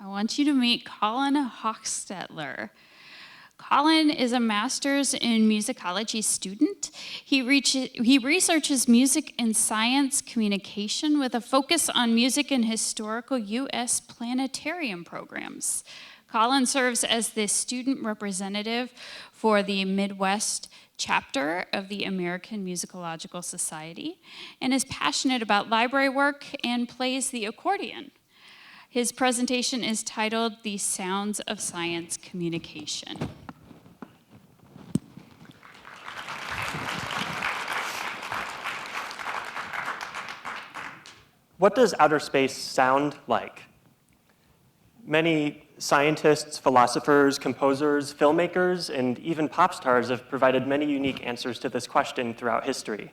I want you to meet Colin Hochstetler. Colin is a master's in musicology student. He researches music and science communication with a focus on music and historical U.S. planetarium programs. Colin serves as the student representative for the Midwest chapter of the American Musicological Society and is passionate about library work and plays the accordion. His presentation is titled "The Sounds of Science Communication." What does outer space sound like? Many scientists, philosophers, composers, filmmakers, and even pop stars have provided many unique answers to this question throughout history.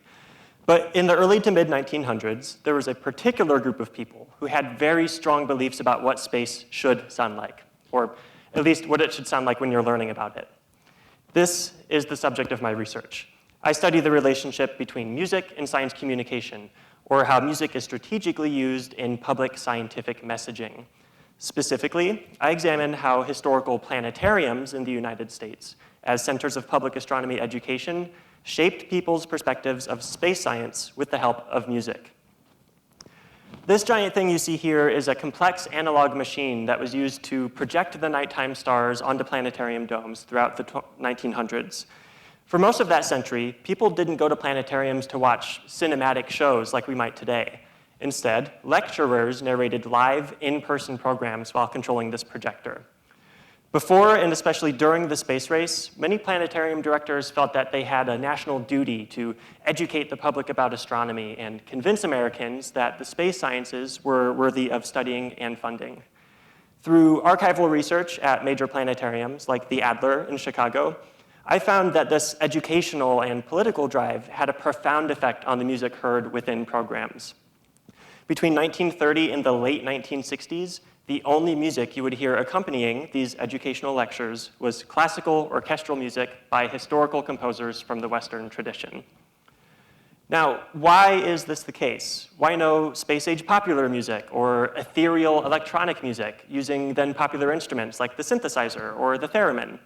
But in the early to mid-1900s, there was a particular group of people who had very strong beliefs about what space should sound like, or at least what it should sound like when you're learning about it. This is the subject of my research. I study the relationship between music and science communication, or how music is strategically used in public scientific messaging. Specifically, I examine how historical planetariums in the United States, as centers of public astronomy education, shaped people's perspectives of space science with the help of music. This giant thing you see here is a complex analog machine that was used to project the nighttime stars onto planetarium domes throughout the 1900s. For most of that century, people didn't go to planetariums to watch cinematic shows like we might today. Instead, lecturers narrated live, in-person programs while controlling this projector. Before and especially during the space race, many planetarium directors felt that they had a national duty to educate the public about astronomy and convince Americans that the space sciences were worthy of studying and funding. Through archival research at major planetariums like the Adler in Chicago, I found that this educational and political drive had a profound effect on the music heard within programs. Between 1930 and the late 1960s, the only music you would hear accompanying these educational lectures was classical orchestral music by historical composers from the Western tradition. Now, why is this the case? Why no space-age popular music or ethereal electronic music using then popular instruments like the synthesizer or the theremin?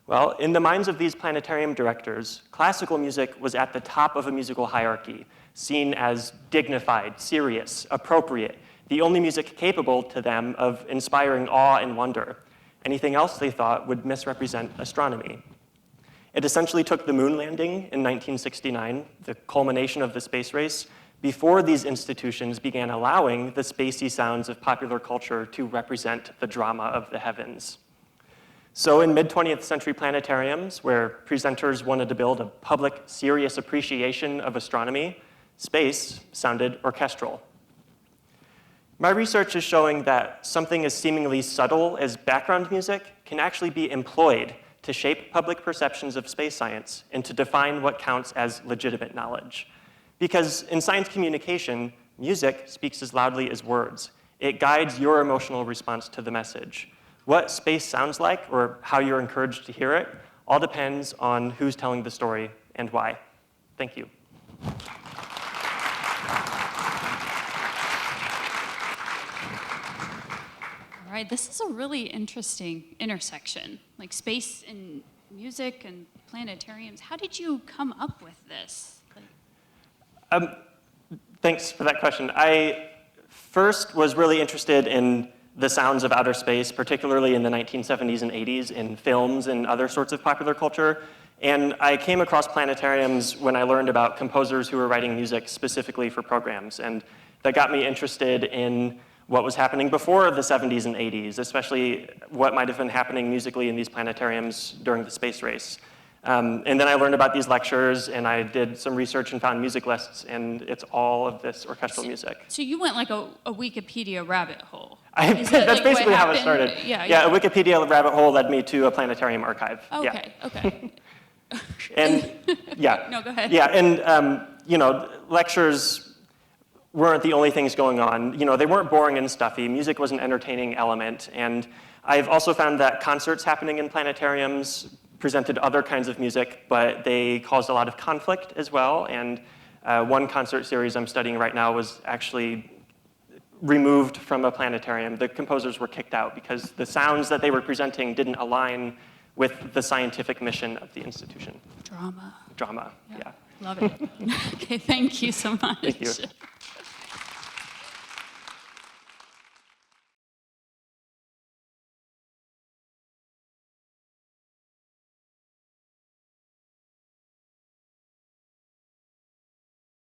Well, in the minds of these planetarium directors, classical music was at the top of a musical hierarchy, seen as dignified, serious, appropriate, the only music capable to them of inspiring awe and wonder. Anything else they thought would misrepresent astronomy. It essentially took the moon landing in 1969, the culmination of the space race, before these institutions began allowing the spacey sounds of popular culture to represent the drama of the heavens. So in mid-20th century planetariums, where presenters wanted to build a public, serious appreciation of astronomy, space sounded orchestral. My research is showing that something as seemingly subtle as background music can actually be employed to shape public perceptions of space science and to define what counts as legitimate knowledge. Because in science communication, music speaks as loudly as words. It guides your emotional response to the message. What space sounds like, or how you're encouraged to hear it, all depends on who's telling the story and why. Thank you. All right, this is a really interesting intersection, like space and music and planetariums. How did you come up with this? Thanks for that question. I first was really interested in the sounds of outer space, particularly in the 1970s and 80s in films and other sorts of popular culture. And I came across planetariums when I learned about composers who were writing music specifically for programs. And that got me interested in what was happening before the 70s and 80s, especially what might have been happening musically in these planetariums during the space race. And then I learned about these lectures, and I did some research and found music lists, and it's all of this orchestral music. So you went like a Wikipedia rabbit hole. That's like basically how it started. Yeah, a Wikipedia rabbit hole led me to a planetarium archive. Okay, okay. And yeah. No, go ahead. Yeah, and lectures weren't the only things going on. They weren't boring and stuffy. Music was an entertaining element, and I've also found that concerts happening in planetariums presented other kinds of music, but they caused a lot of conflict as well. And one concert series I'm studying right now was actually removed from a planetarium. The composers were kicked out because the sounds that they were presenting didn't align with the scientific mission of the institution. Drama. Drama, yeah. Love it. Okay, thank you so much. Thank you.